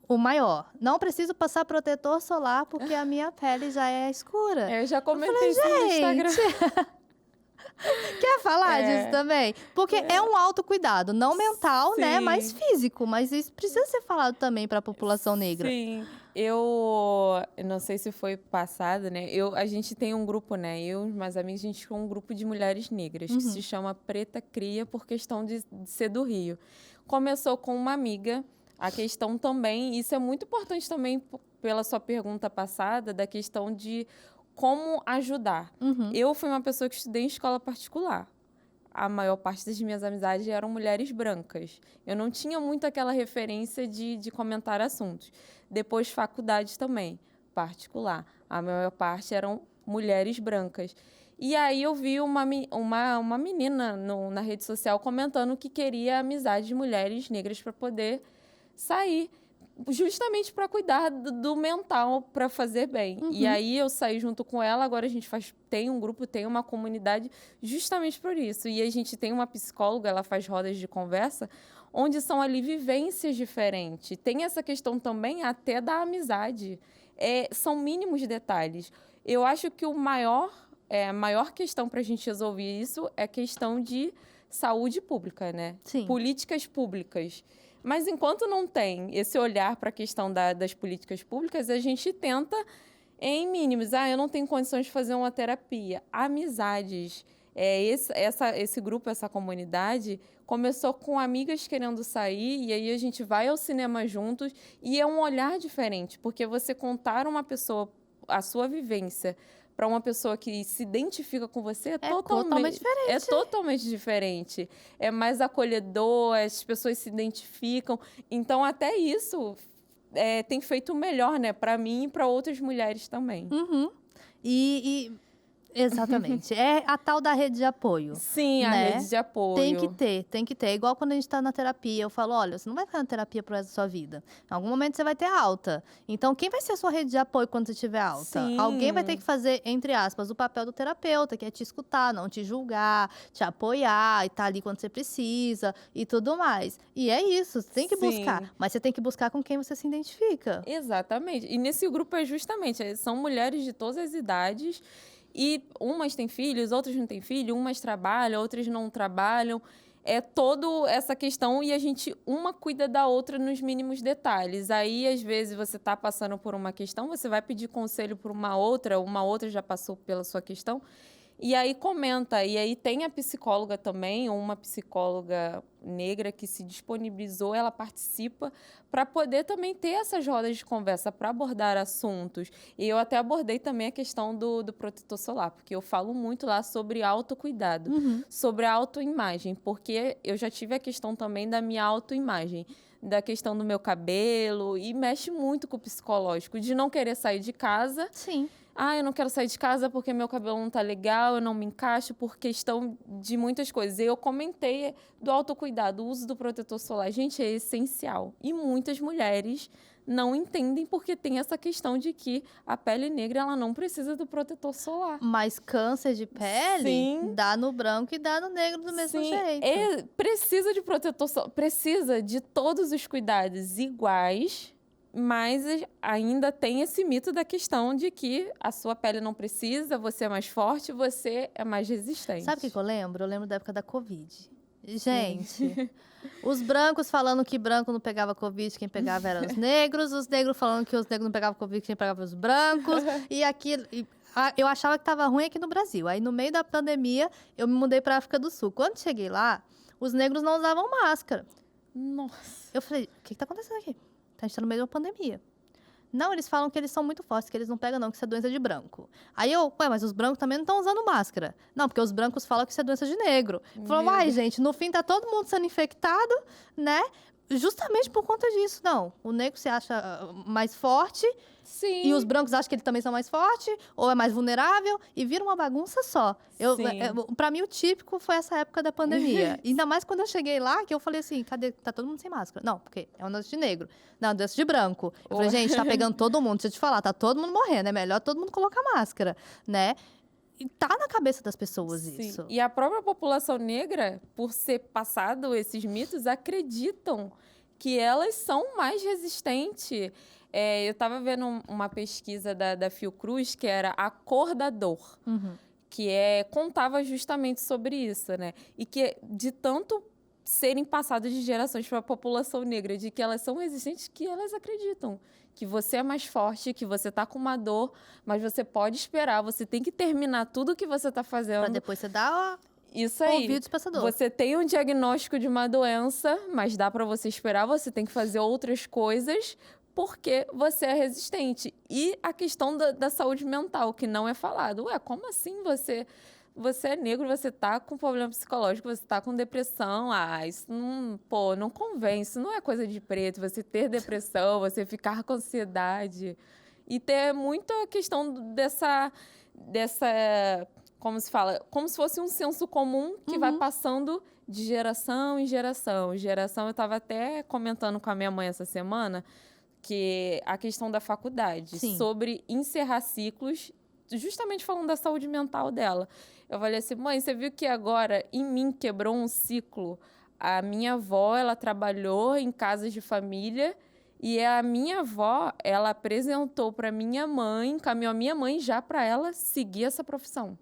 o maior. Não preciso passar protetor solar porque a minha pele já é escura. Eu já comentei isso no Instagram. Quer falar disso também? Porque é um autocuidado, não mental, né? Sim. Mas físico. Mas isso precisa ser falado também para a população negra. Sim. Eu não sei se foi passado, né? A gente tem um grupo, né? Eu e meus amigos, a gente tem um grupo de mulheres negras que se chama Preta Cria por questão de ser do Rio. Começou com uma amiga. A questão também, isso é muito importante também pela sua pergunta passada, da questão de como ajudar. Eu fui uma pessoa que estudei em escola particular. A maior parte das minhas amizades eram mulheres brancas. Eu não tinha muito aquela referência de comentar assuntos. Depois, faculdade também, particular. A maior parte eram mulheres brancas. E aí eu vi uma menina na rede social comentando que queria amizade de mulheres negras para poder sair, justamente para cuidar do mental, para fazer bem. E aí eu saí junto com ela, agora a gente tem um grupo, tem uma comunidade justamente por isso. E a gente tem uma psicóloga, ela faz rodas de conversa, onde são ali vivências diferentes. Tem essa questão também até da amizade. São mínimos detalhes. Eu acho que a maior questão para a gente resolver isso é a questão de saúde pública, né? Sim. Políticas públicas. Mas enquanto não tem esse olhar para a questão das políticas públicas, a gente tenta em mínimos. Eu não tenho condições de fazer uma terapia. Amizades. Esse grupo, essa comunidade, começou com amigas querendo sair, e aí a gente vai ao cinema juntos, e é um olhar diferente, porque você contar uma pessoa, a sua vivência, para uma pessoa que se identifica com você totalmente diferente. É totalmente diferente. É mais acolhedor, as pessoas se identificam. Então, até isso tem feito o melhor, né, para mim e para outras mulheres também. Uhum. Exatamente. É a tal da rede de apoio, Sim, a né? rede de Tem que apoio. ter, tem que ter. É igual quando a gente tá na terapia, eu falo, olha, você não vai ficar na terapia pro resto da sua vida. Em algum momento você vai ter alta. Então, quem vai ser a sua rede de apoio quando você tiver alta? Alguém vai ter que Sim, fazer, entre aspas, o papel do terapeuta, que é te escutar, não te julgar, te apoiar, e tá ali quando você precisa e tudo mais. E é isso, você tem que buscar. sim. Mas você tem que buscar com quem você se identifica. Exatamente. E nesse grupo são mulheres de todas as idades e umas têm filhos, outras não têm filho, umas trabalham, outras não trabalham. É toda essa questão e a gente uma cuida da outra nos mínimos detalhes. Aí, às vezes, você está passando por uma questão, você vai pedir conselho por uma outra já passou pela sua questão. E aí comenta, e aí tem a psicóloga também, ou uma psicóloga negra que se disponibilizou, ela participa para poder também ter essas rodas de conversa, para abordar assuntos. E eu até abordei também a questão do protetor solar, porque eu falo muito lá sobre autocuidado, Uhum. sobre a autoimagem, porque eu já tive a questão também da minha autoimagem, da questão do meu cabelo, e mexe muito com o psicológico, de não querer sair de casa. Sim. Eu não quero sair de casa porque meu cabelo não tá legal, eu não me encaixo por questão de muitas coisas. E eu comentei do autocuidado, o uso do protetor solar. Gente, é essencial. E muitas mulheres não entendem porque tem essa questão de que a pele negra ela não precisa do protetor solar. Mas câncer de pele Sim. dá no branco e dá no negro do mesmo Sim, jeito. precisa de protetor solar, precisa de todos os cuidados iguais, mas ainda tem esse mito da questão de que a sua pele não precisa, você é mais forte, você é mais resistente. Sabe o que eu lembro? Eu lembro da época da Covid. Sim. Gente, os brancos falando que branco não pegava Covid, quem pegava eram os negros falando que os negros não pegavam Covid, quem pegava os brancos, e aquilo. Eu achava que tava ruim aqui no Brasil. Aí, no meio da pandemia, eu me mudei pra África do Sul. Quando cheguei lá, os negros não usavam máscara. Nossa. Eu falei, o que tá acontecendo aqui? A gente tá no meio de uma pandemia. Não, eles falam que eles são muito fortes, que eles não pegam não, que isso é doença de branco. Aí mas os brancos também não estão usando máscara. Não, porque os brancos falam que isso é doença de negro. Falou, Meu Deus. gente, no fim tá todo mundo sendo infectado, né? Justamente por conta disso. Não, o negro se acha mais forte Sim. e os brancos acham que eles também são mais fortes ou é mais vulnerável e vira uma bagunça só. Sim. Pra mim, o típico foi essa época da pandemia. Ainda mais quando eu cheguei lá, que eu falei assim, cadê? Tá todo mundo sem máscara. Não, porque é um doença de negro. Não, doença de branco. Eu falei, gente, tá pegando todo mundo. Deixa eu te falar, tá todo mundo morrendo. É melhor todo mundo colocar máscara, né? E tá na cabeça das pessoas Sim. isso. E a própria população negra, por ser passado esses mitos, acreditam que elas são mais resistentes. Eu estava vendo uma pesquisa da Fiocruz, que era a cor da dor, Uhum. que contava justamente sobre isso, né? E que de tanto serem passados de gerações para a população negra, de que elas são resistentes, que elas acreditam que você é mais forte, que você tá com uma dor, mas você pode esperar, você tem que terminar tudo o que você tá fazendo. Pra depois você dar Isso aí. ouvidos pra essa dor. Você tem um diagnóstico de uma doença, mas dá para você esperar, você tem que fazer outras coisas porque você é resistente. E a questão da saúde mental, que não é falado. Como assim você é negro, você tá com problema psicológico, você tá com depressão? Isso não convém, isso não é coisa de preto, você ter depressão, você ficar com ansiedade. E ter muita questão dessa como se fala, como se fosse um senso comum que vai passando de geração em geração. Eu estava até comentando com a minha mãe essa semana que a questão da faculdade, Sim. sobre encerrar ciclos, justamente falando da saúde mental dela. Eu falei assim, mãe, você viu que agora em mim quebrou um ciclo? A minha avó, ela trabalhou em casas de família e a minha avó, ela apresentou para minha mãe, encaminhou a minha mãe já para ela seguir essa profissão.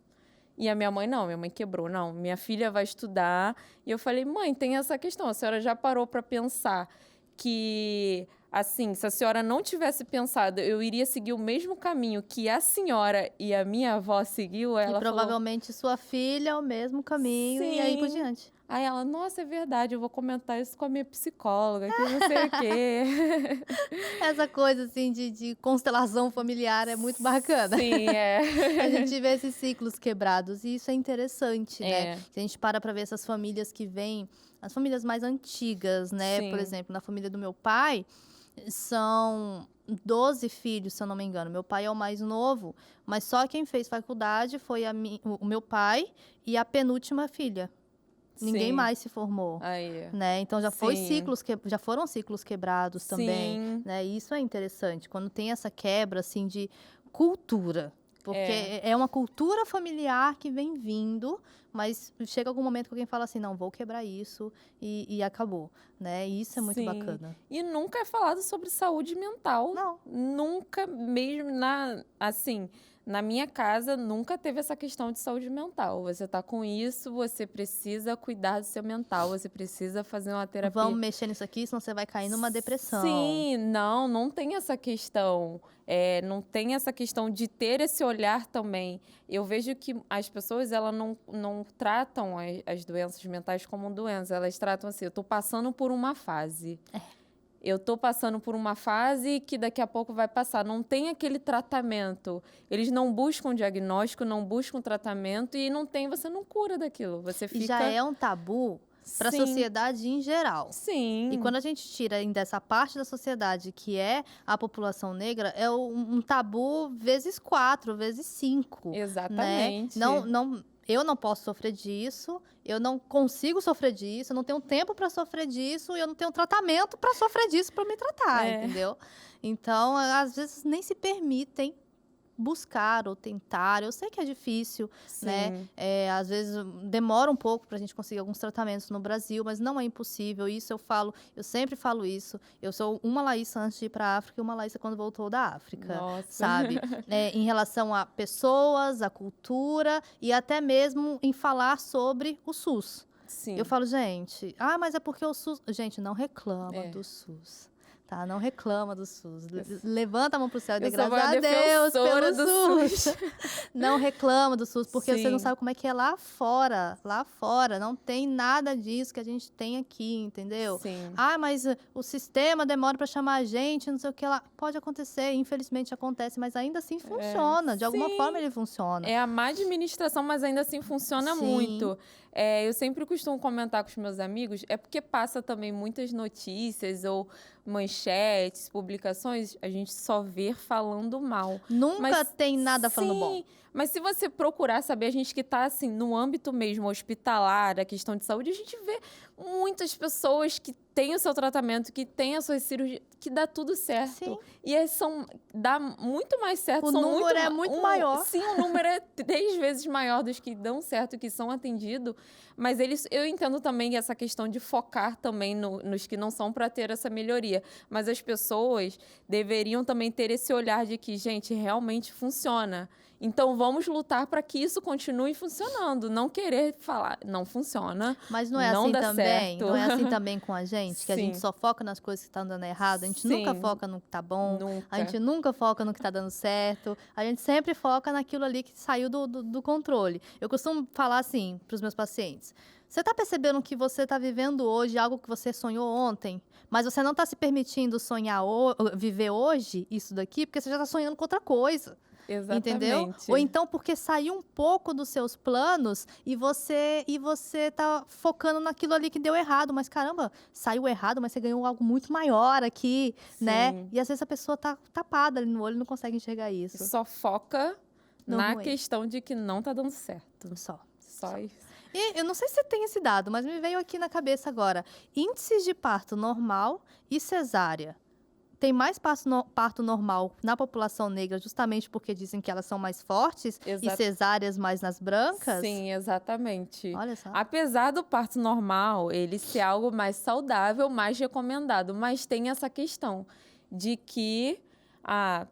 E a minha mãe não, minha mãe quebrou, não, minha filha vai estudar. E eu falei, mãe, tem essa questão, a senhora já parou para pensar que, assim, se a senhora não tivesse pensado, eu iria seguir o mesmo caminho que a senhora e a minha avó seguiu? Ela E provavelmente sua filha, o mesmo caminho, e aí por Sim. diante. Aí ela, nossa, é verdade, eu vou comentar isso com a minha psicóloga, que não sei o quê. Essa coisa, assim, de constelação familiar é muito bacana. Sim, A gente vê esses ciclos quebrados e isso é interessante, né? É. Se a gente para ver essas famílias que vêm, as famílias mais antigas, né? Sim. Por exemplo, na família do meu pai, São 12 filhos, se eu não me engano. Meu pai é o mais novo, mas só quem fez faculdade foi o meu pai e a penúltima filha. Ninguém Sim. mais se formou, Aí. né? Então Sim. já foram ciclos quebrados também, Sim. né? E isso é interessante, quando tem essa quebra, assim, de cultura. Porque É. é uma cultura familiar que vem vindo, mas chega algum momento que alguém fala assim, não, vou quebrar isso e acabou, né? E isso é muito Sim. bacana. E nunca é falado sobre saúde mental. Não, Nunca, mesmo assim, na minha casa, nunca teve essa questão de saúde mental. Você tá com isso, você precisa cuidar do seu mental, você precisa fazer uma terapia. vamos mexer nisso aqui, senão você vai cair numa depressão. Sim, não tem essa questão. Não tem essa questão de ter esse olhar também. Eu vejo que as pessoas, elas não tratam as doenças mentais como doenças, elas tratam assim, eu tô passando por uma fase. Eu tô passando por uma fase que daqui a pouco vai passar. Não tem aquele tratamento. Eles não buscam diagnóstico, não buscam tratamento e você não cura daquilo. Você E já fica. é um tabu para a Sim, sociedade em geral. E sim, quando a gente tira ainda essa parte da sociedade que é a população negra, é um tabu vezes 4, vezes 5, né? exatamente. Eu não posso sofrer disso, eu não consigo sofrer disso, eu não tenho tempo para sofrer disso, e eu não tenho tratamento para sofrer disso para me tratar, É, entendeu? Então, às vezes nem se permitem buscar ou tentar. Eu sei que é difícil, né? sim. Às vezes demora um pouco para a gente conseguir alguns tratamentos no Brasil, mas não é impossível. Isso eu falo, eu sempre falo isso. Eu sou uma Laísa antes de ir para a África e uma Laísa quando voltou da África, Nossa. sabe? Em relação a pessoas, a cultura e até mesmo em falar sobre o SUS. Sim. Eu falo, gente, mas é porque o SUS. Gente, não reclama É. do SUS. Tá, não reclama do SUS. Levanta a mão pro céu e dê Eu sou graças uma a Deus defensora pelo do SUS. SUS. Não reclama do SUS, porque você não Sim. sabe como é que é lá fora. Lá fora não tem nada disso que a gente tem aqui, entendeu? Sim. Mas o sistema demora para chamar a gente, não sei o que lá. Pode acontecer, infelizmente acontece, mas ainda assim funciona. De alguma Sim. forma ele funciona. É a má administração, mas ainda assim funciona Sim. muito. Eu sempre costumo comentar com os meus amigos, é porque passa também muitas notícias ou manchetes, publicações, a gente só vê falando mal. Nunca Mas, tem nada falando bom. sim, mas se você procurar saber, a gente que está assim, no âmbito mesmo hospitalar, a questão de saúde, a gente vê muitas pessoas que têm o seu tratamento, que têm a sua cirurgia, que dá tudo certo. Sim. E dá muito mais certo. O número é muito maior. Sim, o número é 3 vezes maior dos que dão certo, que são atendidos. Mas eu entendo também essa questão de focar também nos que não são para ter essa melhoria. Mas as pessoas deveriam também ter esse olhar de que, gente, realmente funciona. Então, vamos lutar para que isso continue funcionando. Não querer falar, não funciona. Mas não é não assim dá também? certo. Não é assim também com a gente? Que a gente Sim. só foca nas coisas que estão dando errado? A gente nunca Sim. foca no que tá bom. Nunca. A gente nunca foca no que tá dando certo. A gente sempre foca naquilo ali que saiu do controle. Eu costumo falar assim para os meus pacientes. Você está percebendo que você está vivendo hoje algo que você sonhou ontem, mas você não está se permitindo viver hoje isso daqui, porque você já está sonhando com outra coisa. Exatamente. Entendeu? Ou então porque saiu um pouco dos seus planos e você tá focando naquilo ali que deu errado. Mas caramba, saiu errado, mas você ganhou algo muito maior aqui, né? Sim. E às vezes a pessoa tá tapada ali no olho e não consegue enxergar isso. Só foca No na ruim. questão de que não tá dando certo. Só. Só isso. E eu não sei se você tem esse dado, mas me veio aqui na cabeça agora. Índices de parto normal e cesárea. Tem mais parto normal na população negra, justamente porque dizem que elas são mais fortes e cesáreas mais nas brancas? Sim, exatamente. Olha só. Apesar do parto normal ele ser algo mais saudável, mais recomendado, mas tem essa questão de que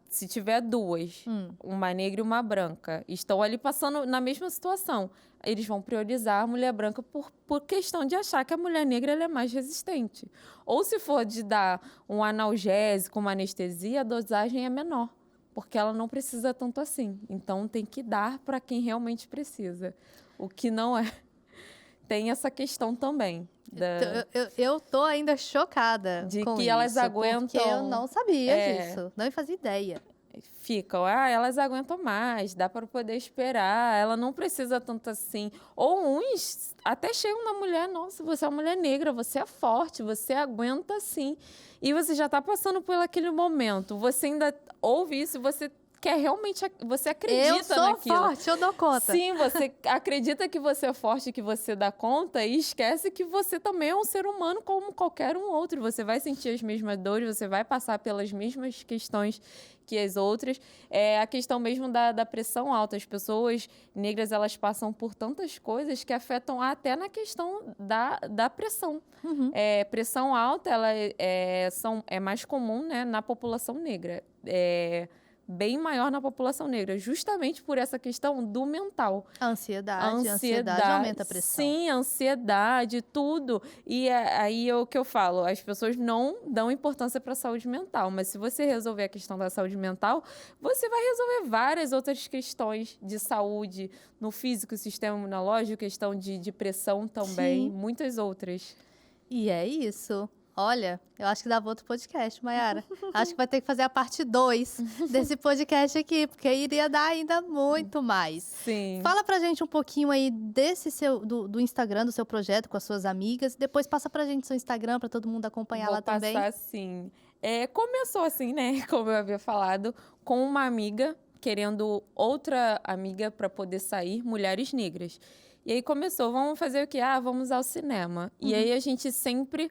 se tiver duas, uma negra e uma branca, estão ali passando na mesma situação, eles vão priorizar a mulher branca por questão de achar que a mulher negra ela é mais resistente. Ou se for de dar um analgésico, uma anestesia, a dosagem é menor, porque ela não precisa tanto assim. Então, tem que dar para quem realmente precisa. O que não é. Tem essa questão também. Eu tô ainda chocada De com que isso, elas aguentam. porque eu não sabia disso, não fazia ideia. ficam, elas aguentam mais, dá para poder esperar, ela não precisa tanto assim. Ou uns até chegam na mulher, nossa, você é uma mulher negra, você é forte, você aguenta sim. E você já está passando por aquele momento, você ainda ouve isso, você quer realmente, você acredita naquilo. Eu sou forte, eu dou conta. Sim, você acredita que você é forte, que você dá conta e esquece que você também é um ser humano como qualquer um outro. Você vai sentir as mesmas dores, você vai passar pelas mesmas questões que as outras. É a questão mesmo da pressão alta. As pessoas negras, elas passam por tantas coisas que afetam até na questão da pressão. Uhum. Pressão alta, ela é mais comum, né, na população negra. Bem maior na população negra, justamente por essa questão do mental. A ansiedade aumenta a pressão. Sim, ansiedade, tudo. E aí é o que eu falo, as pessoas não dão importância para a saúde mental, mas se você resolver a questão da saúde mental, você vai resolver várias outras questões de saúde, no físico, sistema imunológico, questão de pressão também, Sim. muitas outras. E é isso. Olha, eu acho que dava outro podcast, Mayara. Acho que vai ter que fazer a parte 2 desse podcast aqui, porque iria dar ainda muito mais. Sim. Fala pra gente um pouquinho aí desse do Instagram, do seu projeto com as suas amigas. Depois passa pra gente seu Instagram, pra todo mundo acompanhar lá também. Vou passar sim. Começou assim, né, como eu havia falado, com uma amiga querendo outra amiga para poder sair, mulheres negras. E aí começou, vamos fazer o quê? Vamos ao cinema. E aí a gente sempre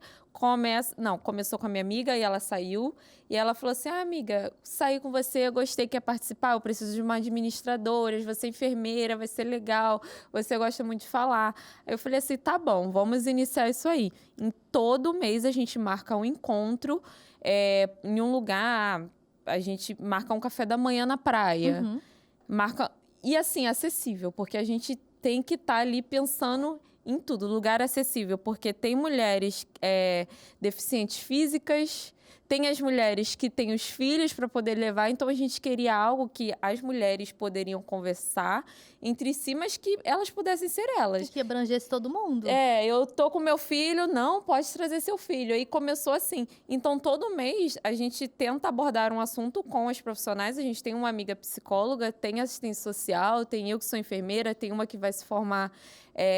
começou com a minha amiga e ela saiu. E ela falou assim, amiga, saí com você, eu gostei, quer participar? Eu preciso de uma administradora, você é enfermeira, vai ser legal, você gosta muito de falar. Aí eu falei assim, tá bom, vamos iniciar isso aí. Em todo mês a gente marca um encontro em um lugar, a gente marca um café da manhã na praia. E assim, acessível, porque a gente tem que estar ali pensando em tudo, lugar acessível, porque tem mulheres deficientes físicas, tem as mulheres que têm os filhos para poder levar, então a gente queria algo que as mulheres poderiam conversar entre si, mas que elas pudessem ser elas. E que abrangesse todo mundo. Eu tô com meu filho, não, pode trazer seu filho. Aí começou assim. Então, todo mês, a gente tenta abordar um assunto com as profissionais. A gente tem uma amiga psicóloga, tem assistente social, tem eu que sou enfermeira, tem uma que vai se formar,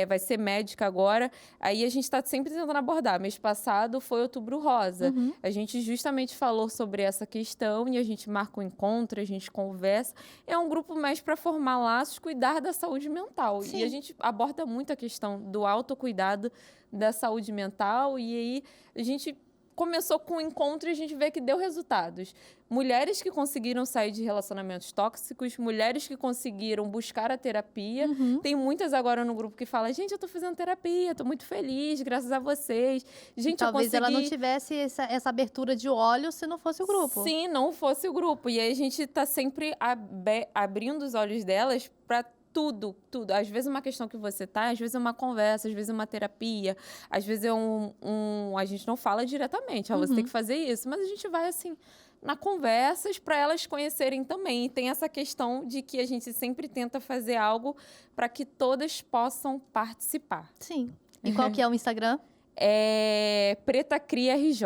vai ser médica agora. Aí a gente está sempre tentando abordar. Mês passado foi Outubro Rosa. A gente justamente falou sobre essa questão e a gente marca um encontro, a gente conversa. É um grupo mais para formar laços, cuidar da saúde mental. Sim. E a gente aborda muito a questão do autocuidado da saúde mental. E aí a gente começou com um encontro e a gente vê que deu resultados. Mulheres que conseguiram sair de relacionamentos tóxicos, mulheres que conseguiram buscar a terapia. Tem muitas agora no grupo que falam, gente, eu tô fazendo terapia, tô muito feliz, graças a vocês. Gente, talvez ela não tivesse essa abertura de olhos se não fosse o grupo. Sim, não fosse o grupo. E aí a gente tá sempre abrindo os olhos delas para tudo. Às vezes uma questão que você tá, às vezes é uma conversa, às vezes é uma terapia, às vezes é a gente não fala diretamente, você tem que fazer isso, mas a gente vai assim, na conversas para elas conhecerem também. E tem essa questão de que a gente sempre tenta fazer algo para que todas possam participar. Sim. E qual que é o Instagram? Preta Cria RJ,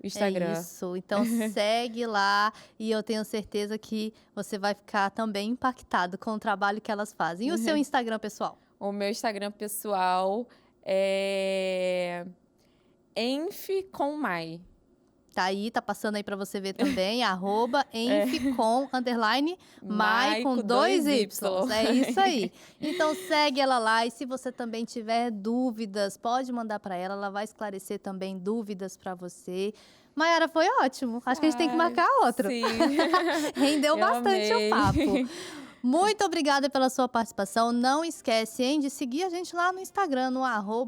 o Instagram. É isso, então segue lá e eu tenho certeza que você vai ficar também impactado com o trabalho que elas fazem. E o seu Instagram pessoal? O meu Instagram pessoal é @enfcomai. Tá aí, tá passando aí pra você ver também, @enfcom_mai com 2 Y. É isso aí. Então segue ela lá e se você também tiver dúvidas, pode mandar pra ela, ela vai esclarecer também dúvidas pra você. Mayara, foi ótimo. Acho que a gente tem que marcar outro. Sim. Rendeu bastante amei. o papo. Muito obrigada pela sua participação. Não esquece, hein, de seguir a gente lá no Instagram, no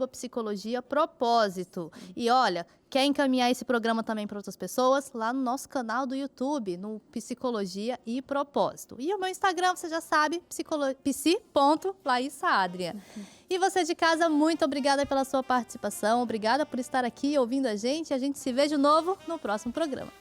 @psicologiapropósito. E olha, quer encaminhar esse programa também para outras pessoas? Lá no nosso canal do YouTube, no Psicologia e Propósito. E o meu Instagram, você já sabe, psi.laissaadria. E você de casa, muito obrigada pela sua participação. Obrigada por estar aqui ouvindo a gente. A gente se vê de novo no próximo programa.